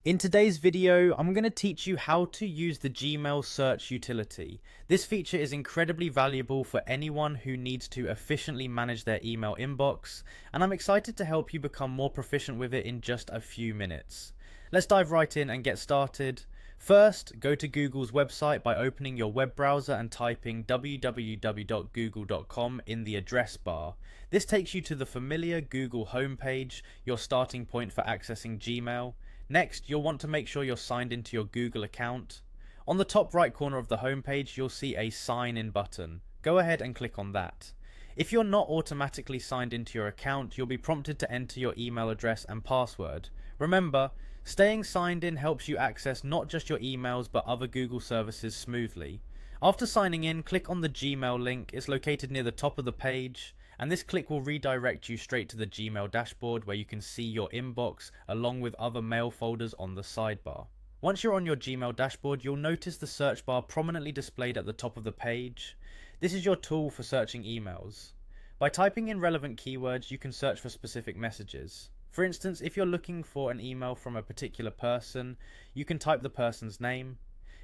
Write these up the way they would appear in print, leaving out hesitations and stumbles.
In today's video, I'm going to teach you how to use the Gmail search utility. This feature is incredibly valuable for anyone who needs to efficiently manage their email inbox, and I'm excited to help you become more proficient with it in just a few minutes. Let's dive right in and get started. First, go to Google's website by opening your web browser and typing www.google.com in the address bar. This takes you to the familiar Google homepage, your starting point for accessing Gmail. Next, you'll want to make sure you're signed into your Google account. On the top right corner of the homepage, you'll see a sign in button. Go ahead and click on that. If you're not automatically signed into your account, you'll be prompted to enter your email address and password. Remember, staying signed in helps you access not just your emails but other Google services smoothly. After signing in, click on the Gmail link. It's located near the top of the page, and this click will redirect you straight to the Gmail dashboard where you can see your inbox along with other mail folders on the sidebar. Once you're on your Gmail dashboard, you'll notice the search bar prominently displayed at the top of the page. This is your tool for searching emails. By typing in relevant keywords, you can search for specific messages. For instance, if you're looking for an email from a particular person, you can type the person's name.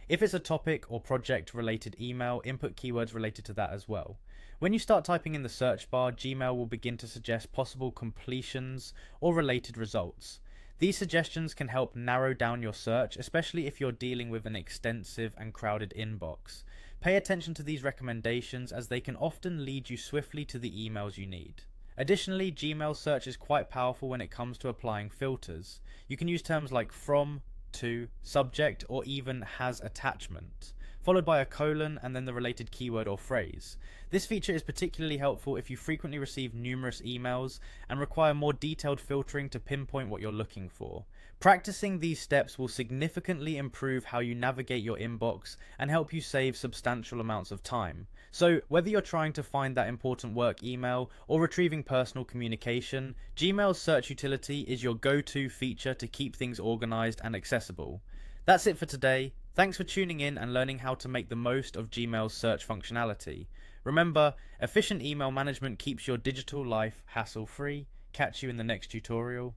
If it's a topic or project related email, input keywords related to that as well. When you start typing in the search bar, Gmail will begin to suggest possible completions or related results. These suggestions can help narrow down your search, especially if you're dealing with an extensive and crowded inbox. Pay attention to these recommendations as they can often lead you swiftly to the emails you need. Additionally, Gmail search is quite powerful when it comes to applying filters. You can use terms like from, to, subject, or even has attachment, followed by a colon and then the related keyword or phrase. This feature is particularly helpful if you frequently receive numerous emails and require more detailed filtering to pinpoint what you're looking for. Practicing these steps will significantly improve how you navigate your inbox and help you save substantial amounts of time. So, whether you're trying to find that important work email or retrieving personal communication, Gmail's search utility is your go-to feature to keep things organized and accessible. That's it for today. Thanks for tuning in and learning how to make the most of Gmail's search functionality. Remember, efficient email management keeps your digital life hassle-free. Catch you in the next tutorial.